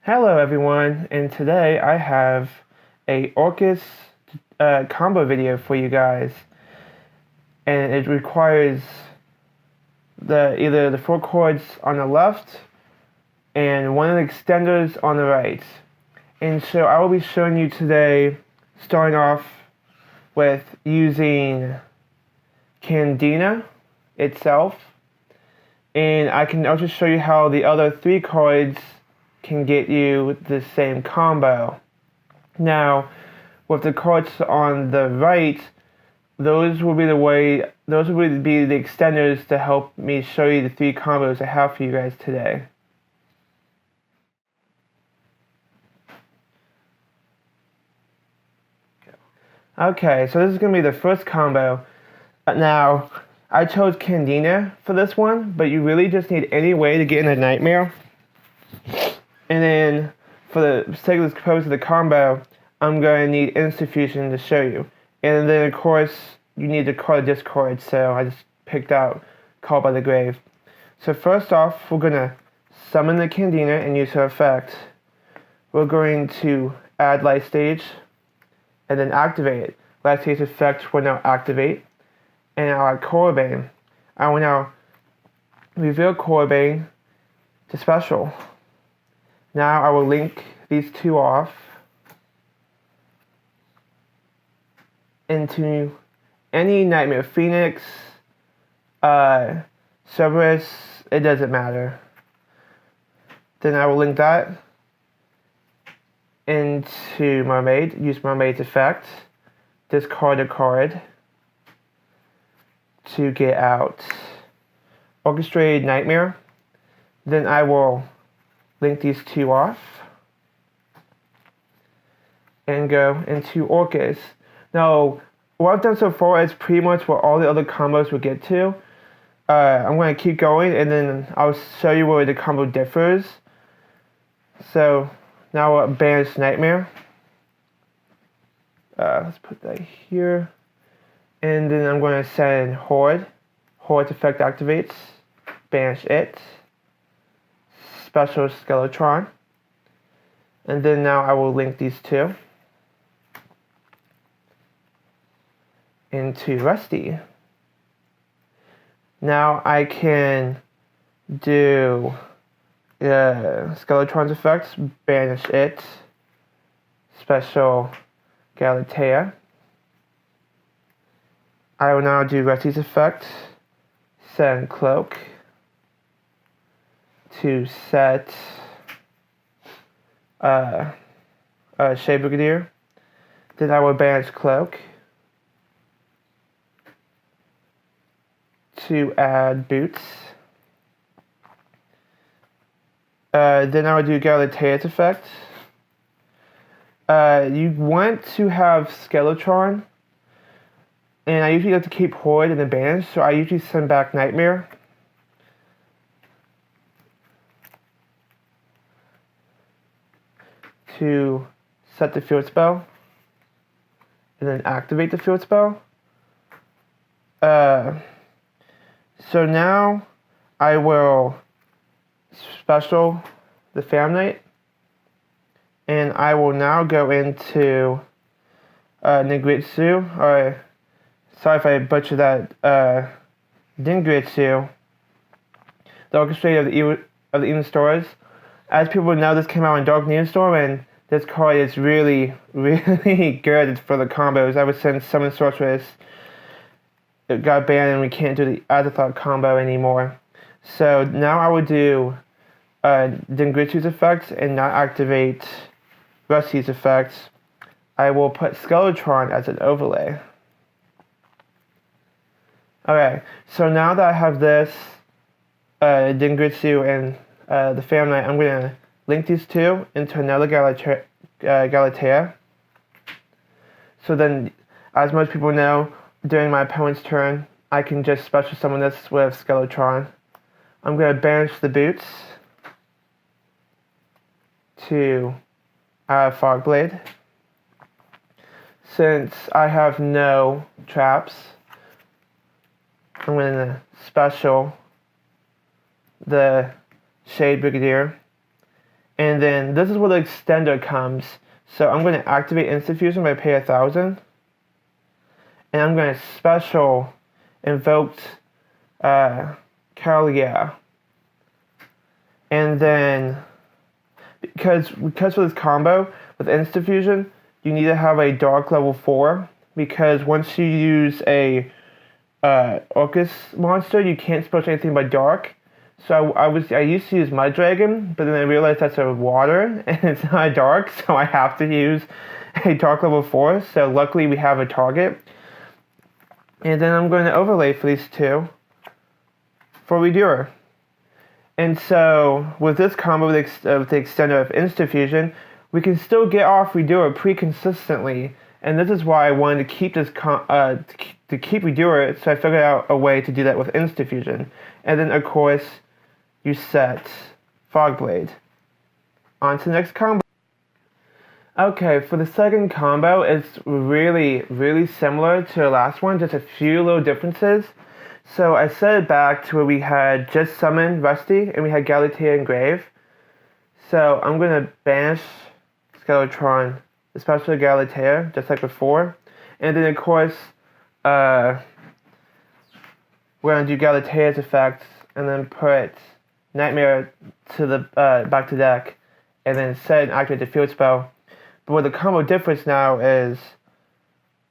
Hello everyone, and today I have a Orcust combo video for you guys, and it requires either the 4 chords on the left and one of the extenders on the right. And so I will be showing you today, starting off with using Candina itself, and I can also show you how the other 3 chords can get you the same combo. Now, with the chords on the right, those will be the extenders to help me show you the 3 combos I have for you guys today. Okay, so this is going to be the first combo. Now, I chose Candina for this one, but you really just need any way to get in a nightmare. And then, for the sake of this purpose of the combo, I'm going to need Insta-Fusion to show you. And then, of course, you need to call a discord, so I just picked out Call by the Grave. So first off, we're going to summon the Candina and use her effect. We're going to add Light Stage, and then activate it. Light Stage effect will now activate, and I'll add Corbane. I will now reveal Corbane to Special. Now I will link these 2 off into any Nightmare Phoenix, Cerberus, it doesn't matter. Then I will link that into Mermaid, use Mermaid's effect, discard a card to get out Orchestrated Nightmare. Then I will link these 2 off and go into Orcust. Now, what I've done so far is pretty much what all the other combos will get to. I'm going to keep going, and then I'll show you where the combo differs. So now we'll banish Nightmare. Let's put that here. And then I'm going to send Horde. Horde's effect activates. Banish it. Special Skeletron. And then now I will link these 2 into Rusty. Now I can do Skeletron's effects, banish it, Special Galatea. I will now do Rusty's effect, send Cloak to set Shade Brigadier. Then I will banish Cloak to add Boots. Then I will do Galatea's effect. You want to have Skeletron, and I usually like to keep Horde in the banish, so I usually send back Nightmare. To set the field spell, and then activate the field spell. So now I will special the Fam Knight, and I will now go into Ningritsu, or sorry if I butchered that, Dingritsu, the Orchestrator of the Even Stars. As people know, this came out in Dark Neostorm, and this card is really, really good for the combos. Ever since Summon Sorceress, it got banned and we can't do the Azathoth combo anymore. So now I will do Dingritsu's effects and not activate Rusty's effects. I will put Skeletron as an overlay. Okay, so now that I have this, Dingritsu and the Fam Knight, I'm going to link these 2 into another Galatea. So then, as most people know, during my opponent's turn, I can just special summon this with Skeletron. I'm going to banish the Boots to Fogblade. Since I have no traps, I'm going to special the Shade Brigadier And then this is where the extender comes. So I'm going to activate Instant Fusion by pay 1,000. And I'm going to special invoke Kalia. And then, because for this combo with Instant Fusion, you need to have a Dark level 4. Because once you use a Orcust monster, you can't special anything by Dark. So I used to use Mud Dragon, but then I realized that's a water and it's not a dark, so I have to use a dark level 4. So luckily we have a target. And then I'm going to overlay for these two for Redoer. And so with this combo with the extender of Instant Fusion, we can still get off Redoer pretty consistently. And this is why I wanted to keep this to keep Redoer, so I figured out a way to do that with Instant Fusion. And then of course you set Fogblade. On to the next combo. Okay, for the second combo, it's really similar to the last one, just a few little differences. So I set it back to where we had just summoned Rusty, and we had Galatea and Grave. So I'm going to banish Skeletron, especially Galatea, just like before. And then of course, we're going to do Galatea's effects, and then put Nightmare to the back to deck, and then set and activate the field spell. But what the combo difference now is,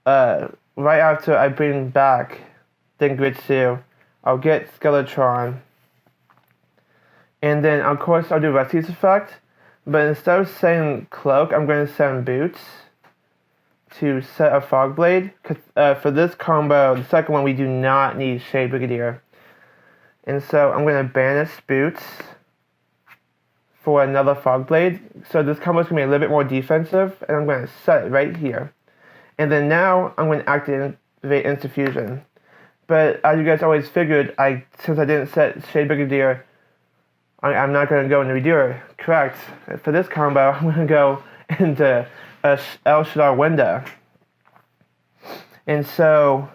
right after I bring back Dengritsu, I'll get Skeletron, and then of course I'll do Rusty's effect, but instead of setting Cloak, I'm going to send Boots to set a Fogblade, because for this combo, the second one, we do not need Shade Brigadier. And so I'm going to banish Boots for another Fogblade. So this combo is going to be a little bit more defensive, and I'm going to set it right here. And then now I'm going to activate Instant Fusion. But as you guys always figured, since I didn't set Shade Brigadier, I'm not going to go into Redoer. Correct. For this combo, I'm going to go into El Shadar Winda. And so,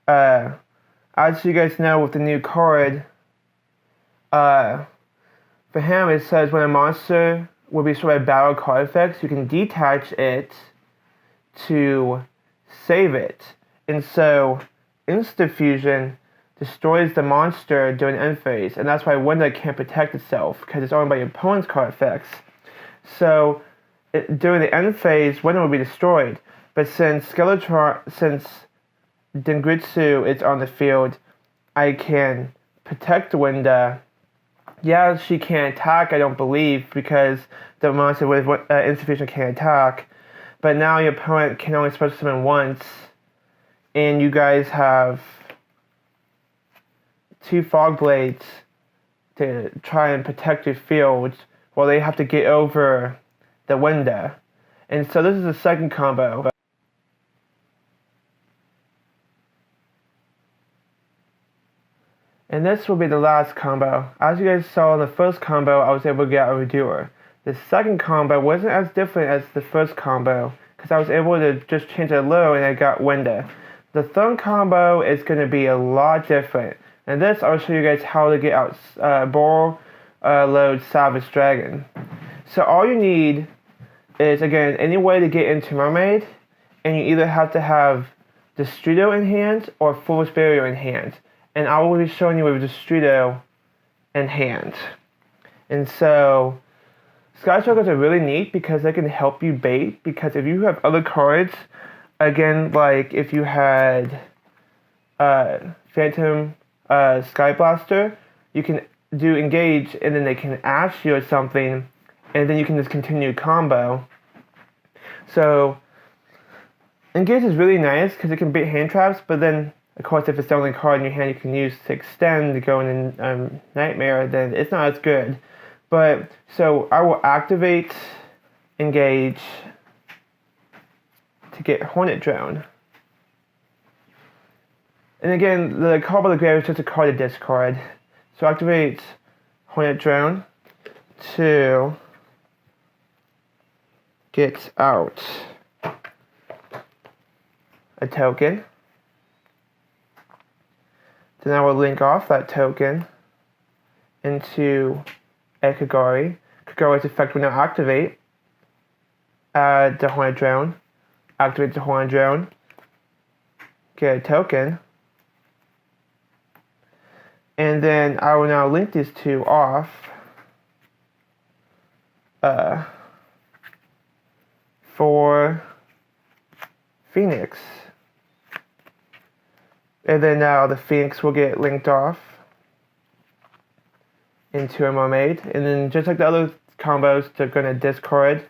as you guys know with the new card, for him it says when a monster will be destroyed by battle card effects, you can detach it to save it. And so, Instant Fusion destroys the monster during the end phase, and that's why Winda can't protect itself, because it's owned by your opponent's card effects. So, during the end phase, Winda will be destroyed. But since Dengritsu is on the field, I can protect Winda. Yeah, she can't attack, I don't believe, because the monster with Instant Fusion can't attack. But now your opponent can only special summon once, and you guys have 2 Fogblades to try and protect your field while they have to get over the window. And so this is the second combo. And this will be the last combo. As you guys saw in the first combo, I was able to get a Redoer. The second combo wasn't as different as the first combo, because I was able to just change it a little and I got Winda. The third combo is going to be a lot different. And this, I'll show you guys how to get out Load Savage Dragon. So all you need is, again, any way to get into Mermaid, and you either have to have Destrudo in hand or Foolish Barrier in hand. And I will be showing you with Destrudo in hand. And so, Sky Struggles are really neat because they can help you bait, because if you have other cards, again, like if you had Phantom Sky Blaster, you can do Engage, and then they can Ash you or something, and then you can just continue combo. So, Engage is really nice because it can beat hand traps, but then, of course, if it's the only card in your hand you can use to extend to go in Nightmare, then it's not as good. But, so I will activate Engage to get Hornet Drone. And again, the card by the grave is just a card to discard. So activate Hornet Drone to get out a token. Then I will link off that token into a Kagori. Kagori's effect will now activate. Add the Hornet Drone. Activate the Hornet Drone. Get a token. And then I will now link these two off. For Phoenix. And then now the Phoenix will get linked off into a mermaid. And then just like the other combos, they're going to discard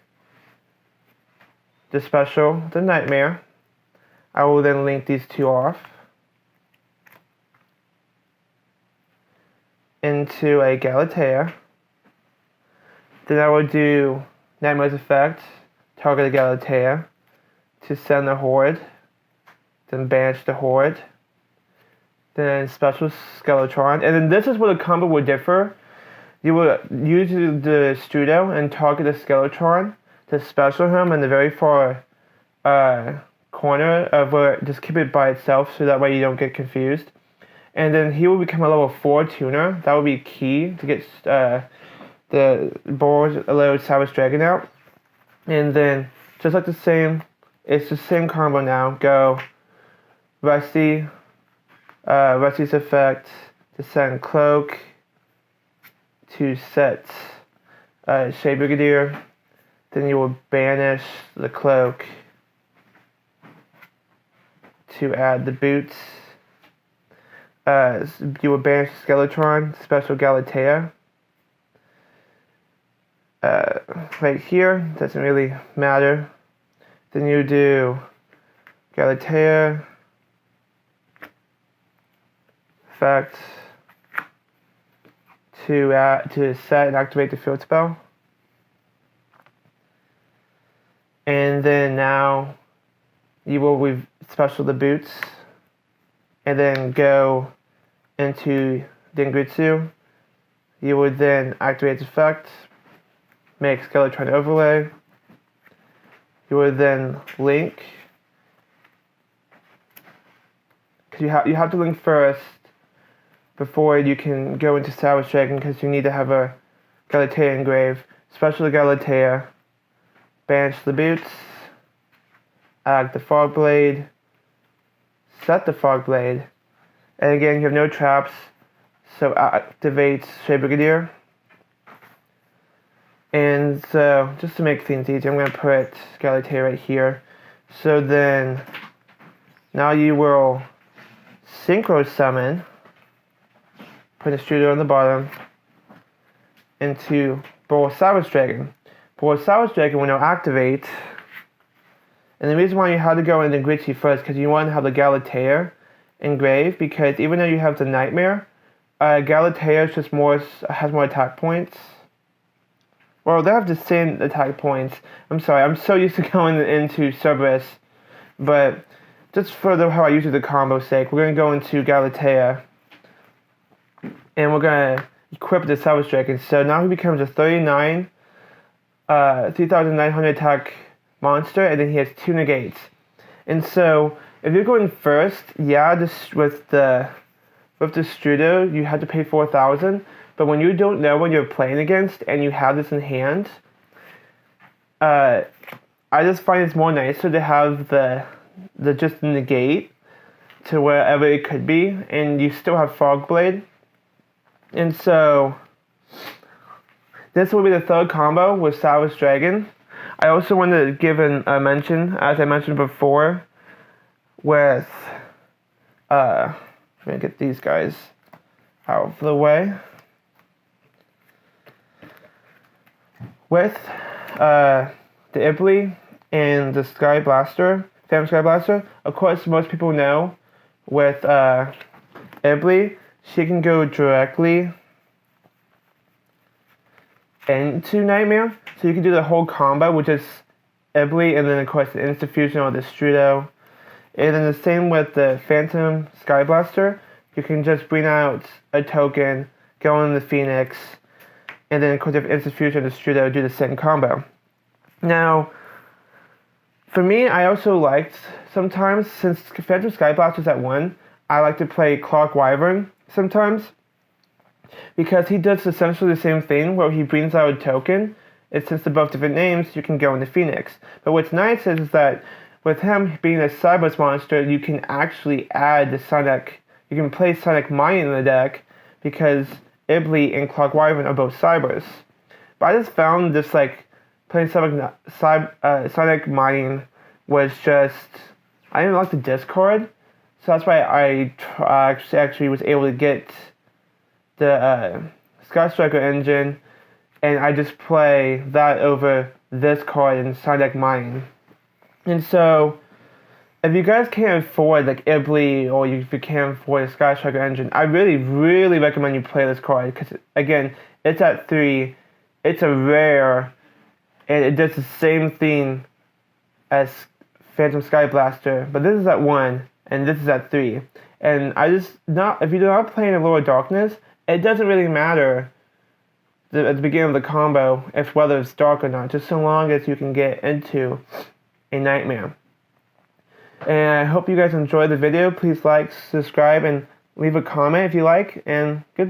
the special, the Nightmare. I will then link these two off into a Galatea. Then I will do Nightmare's effect, target the Galatea, to send the Horde, then banish the Horde, then special Skeletron. And then this is where the combo would differ. You will use the Strudo and target the Skeletron to special him in the very far corner of where, just keep it by itself so that way you don't get confused. And then he will become a level 4 tuner. That would be key to get the board load Savage Dragon out. And then just like the same, it's the same combo now. Go Rusty's effect to send Cloak to set Shea Brigadier. Then you will banish the Cloak to add the boots. You will banish Skeletron, special Galatea. Right here, doesn't really matter. Then you do Galatea, effect to set and activate the field spell. And then now you will special the boots and then go into Dengritsu. You would then activate the effect, make Skeletron overlay. You would then link, because you have to link first before you can go into Savage Dragon, because you need to have a Galatea engrave. Special Galatea, banish the boots, add the Fog Blade, set the Fog Blade, and again you have no traps, so activate Shea Brigadier. And so, just to make things easy, I'm going to put Galatea right here. So then, now you will Synchro Summon, put a Strudo on the bottom, into Bowl Savage Dragon. Bowl Savage Dragon will now activate. And the reason why you had to go into Gritchy first, because you want to have the Galatea engraved, because even though you have the Nightmare, Galatea is just has more attack points. Well, they have the same attack points. I'm sorry, I'm so used to going into Cerberus. But just for how I use the combo sake, we're going to go into Galatea. And we're going to equip the Savage Dragon. So now he becomes a 3,900 attack monster. And then he has 2 negates. And so, if you're going first, yeah, with the Strudo, you have to pay 4,000. But when you don't know what you're playing against and you have this in hand, I just find it's more nicer to have the just negate to wherever it could be, and you still have Fog Blade. And so this will be the third combo with Savage Dragon. I also wanted to give a mention, as I mentioned before, with I'm gonna get these guys out of the way. With the Ibly and the Sky Blaster, Phantom Sky Blaster, of course most people know with Ibly, she can go directly into Nightmare. So you can do the whole combo, which is Ibly and then of course the Insta-Fusion or the Strudo. And then the same with the Phantom Sky Blaster, you can just bring out a token, go in the Phoenix, and then, of course, if Insta-Fusion and Strudo do the same combo. Now, for me, I also liked sometimes, since Phantom Sky Blast is at 1, I like to play Clark Wyvern sometimes. because he does essentially the same thing where he brings out a token. It's since they're both different names, you can go into Phoenix. But what's nice is that with him being a Cybers monster, you can actually add the Sonic. You can play Sonic Mining in the deck because Ibly and Clock Wyvern are both Cybers. But I just found this like playing Sonic Mining was just, I didn't like the Discord, so that's why I actually was able to get the Sky Striker engine, and I just play that over this card in Sonic Mining. And so, if you guys can't afford like Ibly, or if you can't afford a Sky Striker engine, I really, really recommend you play this card, because again, it's at 3, it's a rare, and it does the same thing as Phantom Sky Blaster, but this is at 1, and this is at 3. And if you do not play in a Lower Darkness, it doesn't really matter at the beginning of the combo whether it's dark or not, just so long as you can get into a nightmare. And I hope you guys enjoyed the video. Please like, subscribe, and leave a comment if you like, and goodbye.